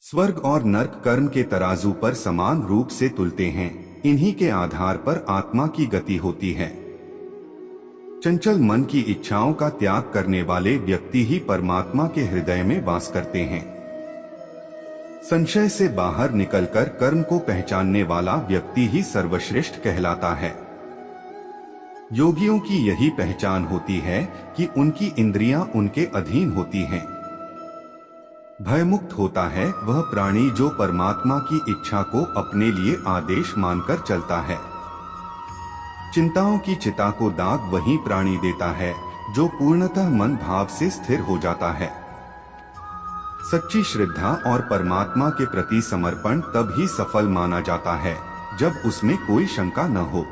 स्वर्ग और नर्क कर्म के तराजू पर समान रूप से तुलते हैं। इन्हीं के आधार पर आत्मा की गति होती है। चंचल मन की इच्छाओं का त्याग करने वाले व्यक्ति ही परमात्मा के हृदय में वास करते हैं। संशय से बाहर निकलकर कर्म को पहचानने वाला व्यक्ति ही सर्वश्रेष्ठ कहलाता है। योगियों की यही पहचान होती है कि उनकी इंद्रियां उनके अधीन होती हैं। भयमुक्त होता है वह प्राणी जो परमात्मा की इच्छा को अपने लिए आदेश मानकर चलता है। चिंताओं की चिता को दाग वही प्राणी देता है जो पूर्णतः मन भाव से स्थिर हो जाता है। सच्ची श्रद्धा और परमात्मा के प्रति समर्पण तब ही सफल माना जाता है जब उसमें कोई शंका न हो।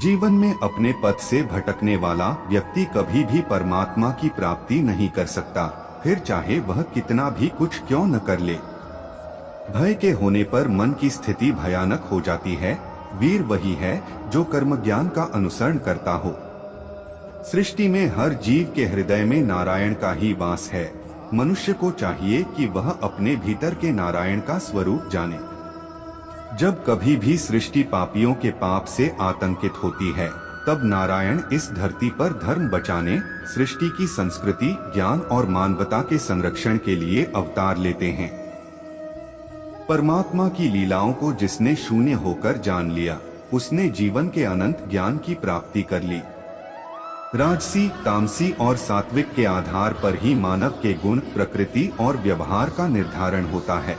जीवन में अपने पथ से भटकने वाला व्यक्ति कभी भी परमात्मा की प्राप्ति नहीं कर सकता, फिर चाहे वह कितना भी कुछ क्यों न कर ले। भय के होने पर मन की स्थिति भयानक हो जाती है। वीर वही है जो कर्म ज्ञान का अनुसरण करता हो। सृष्टि में हर जीव के हृदय में नारायण का ही वास है। मनुष्य को चाहिए कि वह अपने भीतर के नारायण का स्वरूप जाने। जब कभी भी सृष्टि पापियों के पाप से आतंकित होती है, तब नारायण इस धरती पर धर्म बचाने, सृष्टि की संस्कृति, ज्ञान और मानवता के संरक्षण के लिए अवतार लेते हैं। परमात्मा की लीलाओं को जिसने शून्य होकर जान लिया, उसने जीवन के अनंत ज्ञान की प्राप्ति कर ली। राजसी, तामसी और सात्विक के आधार पर ही मानव के गुण, प्रकृति और व्यवहार का निर्धारण होता है।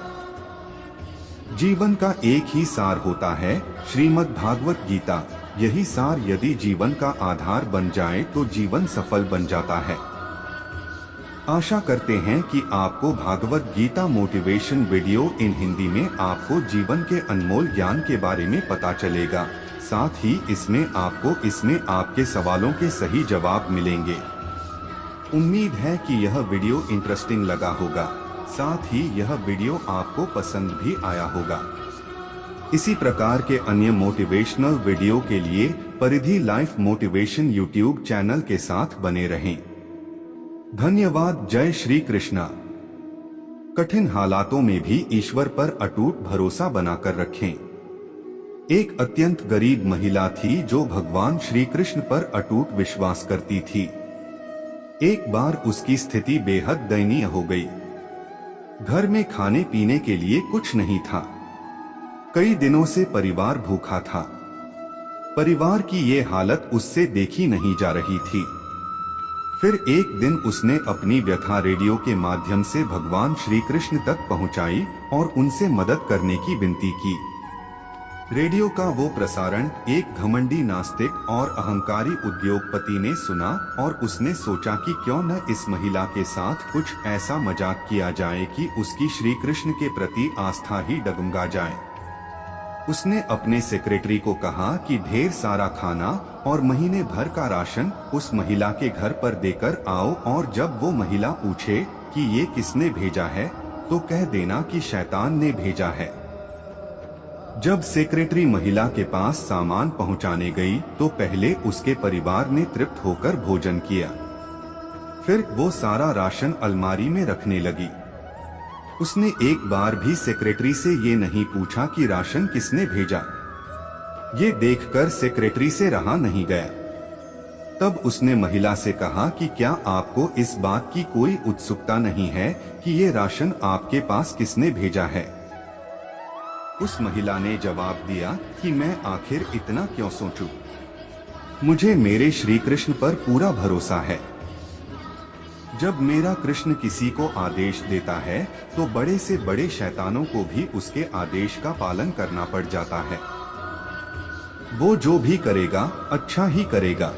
जीवन का एक ही सार होता है, श्रीमद् भागवत गीता। यही सार यदि जीवन का आधार बन जाए तो जीवन सफल बन जाता है। आशा करते हैं कि आपको Bhagavad Gita motivation video in Hindi में आपको जीवन के अनमोल ज्ञान के बारे में पता चलेगा। साथ ही इसमें आपके सवालों के सही जवाब मिलेंगे। उम्मीद है कि यह वीडियो इंटरेस्टिंग लगा होगा। साथ ही यह वीडियो आपको पसंद भी आया होगा। इसी प्रकार के अन्य मोटिवेशनल वीडियो के लिए परिधि लाइफ मोटिवेशन यूट्यूब चैनल के साथ बने रहें। धन्यवाद। जय श्री कृष्णा। कठिन हालातों में भी ईश्वर पर अटूट भरोसा बनाकर रखें। एक अत्यंत गरीब महिला थी जो भगवान श्री कृष्ण पर अटूट विश्वास करती थी। एक बार उसकी स्थिति बेहद दयनीय हो गई। घर में खाने पीने के लिए कुछ नहीं था। कई दिनों से परिवार भूखा था। परिवार की ये हालत उससे देखी नहीं जा रही थी। फिर एक दिन उसने अपनी व्यथा रेडियो के माध्यम से भगवान श्री कृष्ण तक पहुंचाई और उनसे मदद करने की विनती की। रेडियो का वो प्रसारण एक घमंडी नास्तिक और अहंकारी उद्योगपति ने सुना और उसने सोचा कि क्यों न इस महिला के साथ कुछ ऐसा मजाक किया जाए कि उसकी श्री कृष्ण के प्रति आस्था ही डगमगा जाए। उसने अपने सेक्रेटरी को कहा कि ढेर सारा खाना और महीने भर का राशन उस महिला के घर पर देकर आओ, और जब वो महिला पूछे कि ये किसने भेजा है तो कह देना कि शैतान ने भेजा है। जब सेक्रेटरी महिला के पास सामान पहुंचाने गई तो पहले उसके परिवार ने तृप्त होकर भोजन किया। फिर वो सारा राशन अलमारी में रखने लगी। उसने एक बार भी सेक्रेटरी से ये नहीं पूछा कि राशन किसने भेजा। ये देखकर सेक्रेटरी से रहा नहीं गया। तब उसने महिला से कहा कि क्या आपको इस बात की कोई उत्सुकता नहीं है कि ये राशन आपके पास किसने भेजा है? उस महिला ने जवाब दिया कि मैं आखिर इतना क्यों सोचूं? मुझे मेरे श्री कृष्ण पर पूरा भरोसा है। जब मेरा कृष्ण किसी को आदेश देता है तो बड़े से बड़े शैतानों को भी उसके आदेश का पालन करना पड़ जाता है। वो जो भी करेगा अच्छा ही करेगा।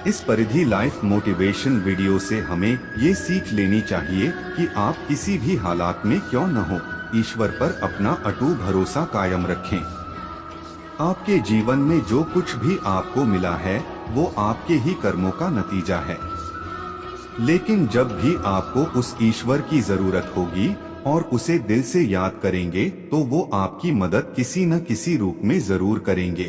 इस परिधि लाइफ मोटिवेशन वीडियो से हमें ये सीख लेनी चाहिए कि आप किसी भी हालात में क्यों न हो, ईश्वर पर अपना अटूट भरोसा कायम रखें। आपके जीवन में जो कुछ भी आपको मिला है वो आपके ही कर्मों का नतीजा है। लेकिन जब भी आपको उस ईश्वर की जरूरत होगी और उसे दिल से याद करेंगे तो वो आपकी मदद किसी न किसी रूप में जरूर करेंगे।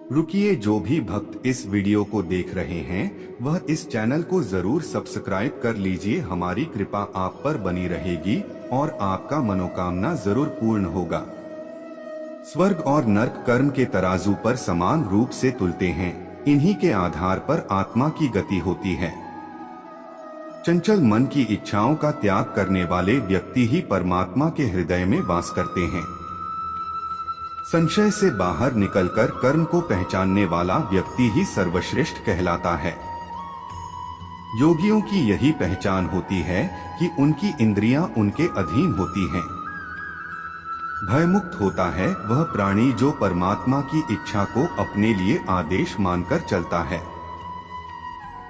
रुकिए, जो भी भक्त इस वीडियो को देख रहे हैं वह इस चैनल को जरूर सब्सक्राइब कर लीजिए। हमारी कृपा आप पर बनी रहेगी और आपका मनोकामना जरूर पूर्ण होगा। स्वर्ग और नर्क कर्म के तराजू पर समान रूप से तुलते हैं। इन्हीं के आधार पर आत्मा की गति होती है। चंचल मन की इच्छाओं का त्याग करने वाले व्यक्ति ही परमात्मा के हृदय में वास करते हैं। संशय से बाहर निकलकर कर्म को पहचानने वाला व्यक्ति ही सर्वश्रेष्ठ कहलाता है। योगियों की यही पहचान होती है कि उनकी इंद्रियां उनके अधीन होती हैं। भयमुक्त होता है वह प्राणी जो परमात्मा की इच्छा को अपने लिए आदेश मानकर चलता है।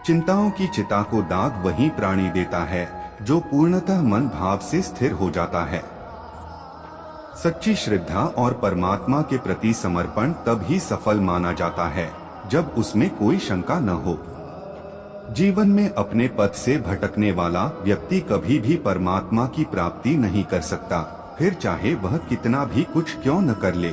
चिंताओं की चिता को दाग वही प्राणी देता है जो पूर्णतः मन भाव से स्थिर हो जाता है। सच्ची श्रद्धा और परमात्मा के प्रति समर्पण तब ही सफल माना जाता है जब उसमें कोई शंका न हो। जीवन में अपने पथ से भटकने वाला व्यक्ति कभी भी परमात्मा की प्राप्ति नहीं कर सकता, फिर चाहे वह कितना भी कुछ क्यों न कर ले।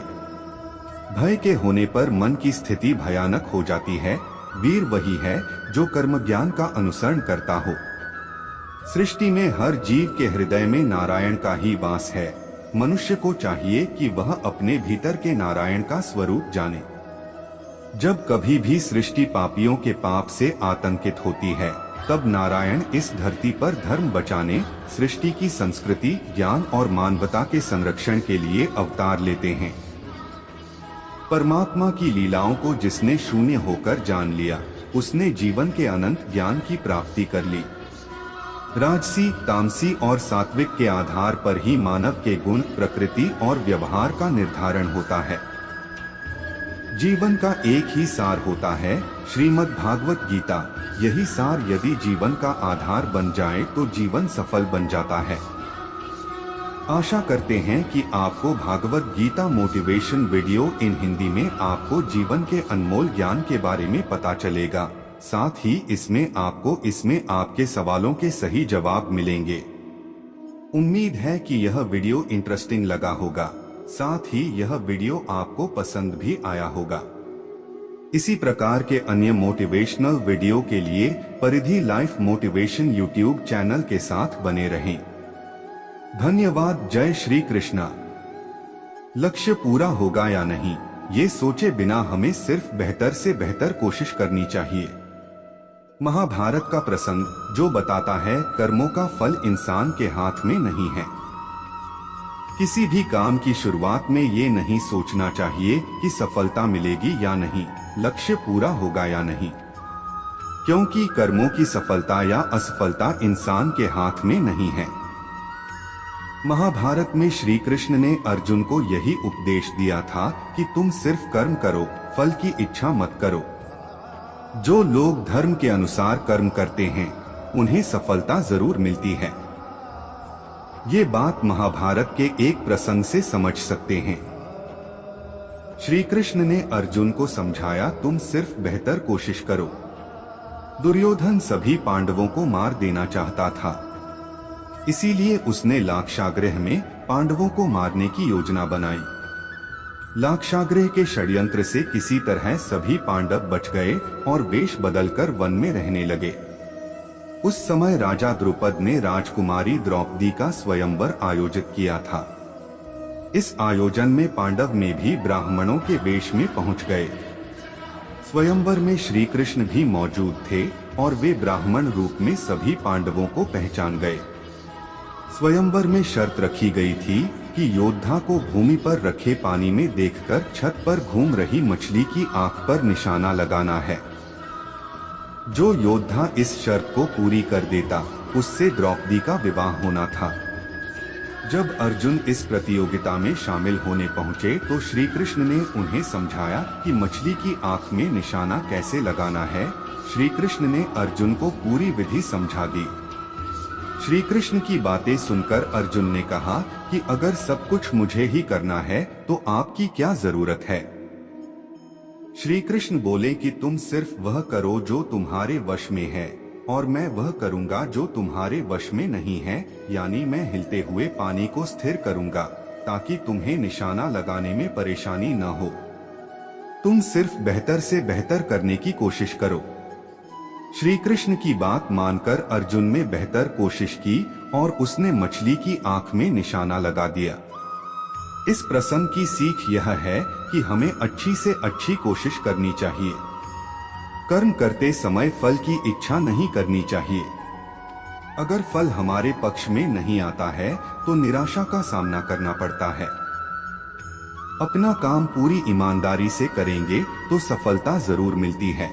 भय के होने पर मन की स्थिति भयानक हो जाती है। वीर वही है जो कर्म ज्ञान का अनुसरण करता हो। सृष्टि में हर जीव के हृदय में नारायण का ही वास है। मनुष्य को चाहिए कि वह अपने भीतर के नारायण का स्वरूप जाने। जब कभी भी सृष्टि पापियों के पाप से आतंकित होती है तब नारायण इस धरती पर धर्म बचाने, सृष्टि की संस्कृति, ज्ञान और मानवता के संरक्षण के लिए अवतार लेते हैं। परमात्मा की लीलाओं को जिसने शून्य होकर जान लिया उसने जीवन के अनंत ज्ञान की प्राप्ति कर ली। राजसी, तामसी और सात्विक के आधार पर ही मानव के गुण, प्रकृति और व्यवहार का निर्धारण होता है। जीवन का एक ही सार होता है, श्रीमद् भागवत गीता। यही सार यदि जीवन का आधार बन जाए तो जीवन सफल बन जाता है। आशा करते हैं कि आपको Bhagavad Gita motivation video in Hindi में आपको जीवन के अनमोल ज्ञान के बारे में पता चलेगा। साथ ही इसमें आपके सवालों के सही जवाब मिलेंगे। उम्मीद है कि यह वीडियो इंटरेस्टिंग लगा होगा। साथ ही यह वीडियो आपको पसंद भी आया होगा। इसी प्रकार के अन्य मोटिवेशनल वीडियो के लिए परिधि लाइफ मोटिवेशन यूट्यूब चैनल के साथ बने रहें। धन्यवाद। जय श्री कृष्णा। लक्ष्य पूरा होगा या नहीं, ये सोचे बिना हमें सिर्फ बेहतर से बेहतर कोशिश करनी चाहिए। महाभारत का प्रसंग जो बताता है कर्मों का फल इंसान के हाथ में नहीं है। किसी भी काम की शुरुआत में ये नहीं सोचना चाहिए कि सफलता मिलेगी या नहीं, लक्ष्य पूरा होगा या नहीं, क्योंकि कर्मों की सफलता या असफलता इंसान के हाथ में नहीं है। महाभारत में श्री कृष्ण ने अर्जुन को यही उपदेश दिया था कि तुम सिर्फ कर्म करो, फल की इच्छा मत करो। जो लोग धर्म के अनुसार कर्म करते हैं उन्हें सफलता जरूर मिलती है। ये बात महाभारत के एक प्रसंग से समझ सकते हैं। श्री कृष्ण ने अर्जुन को समझाया, तुम सिर्फ बेहतर कोशिश करो। दुर्योधन सभी पांडवों को मार देना चाहता था, इसीलिए उसने लाक्षागृह में पांडवों को मारने की योजना बनाई। लाक्षागृह के षड्यंत्र से किसी तरह सभी पांडव बच गए और वेश बदलकर वन में रहने लगे। उस समय राजा द्रुपद ने राजकुमारी द्रौपदी का स्वयंवर आयोजित किया था। इस आयोजन में पांडव में भी ब्राह्मणों के वेश में पहुंच गए। स्वयंवर में श्री कृष्ण भी मौजूद थे और वे ब्राह्मण रूप में सभी पांडवों को पहचान गए। स्वयंवर में शर्त रखी गई थी कि योद्धा को भूमि पर रखे पानी में देखकर छत पर घूम रही मछली की आंख पर निशाना लगाना है। जो योद्धा इस शर्त को पूरी कर देता उससे द्रौपदी का विवाह होना था। जब अर्जुन इस प्रतियोगिता में शामिल होने पहुंचे तो श्री कृष्ण ने उन्हें समझाया कि मछली की आंख में निशाना कैसे लगाना है। श्री कृष्ण ने अर्जुन को पूरी विधि समझा दी। श्री कृष्ण की बातें सुनकर अर्जुन ने कहा कि अगर सब कुछ मुझे ही करना है तो आपकी क्या जरूरत है। श्री कृष्ण बोले कि तुम सिर्फ वह करो जो तुम्हारे वश में है और मैं वह करूंगा जो तुम्हारे वश में नहीं है, यानी मैं हिलते हुए पानी को स्थिर करूंगा ताकि तुम्हें निशाना लगाने में परेशानी न हो। तुम सिर्फ बेहतर से बेहतर करने की कोशिश करो। श्री कृष्ण की बात मानकर अर्जुन ने बेहतर कोशिश की और उसने मछली की आंख में निशाना लगा दिया। इस प्रसंग की सीख यह है कि हमें अच्छी से अच्छी कोशिश करनी चाहिए। कर्म करते समय फल की इच्छा नहीं करनी चाहिए। अगर फल हमारे पक्ष में नहीं आता है तो निराशा का सामना करना पड़ता है। अपना काम पूरी ईमानदारी से करेंगे तो सफलता जरूर मिलती है।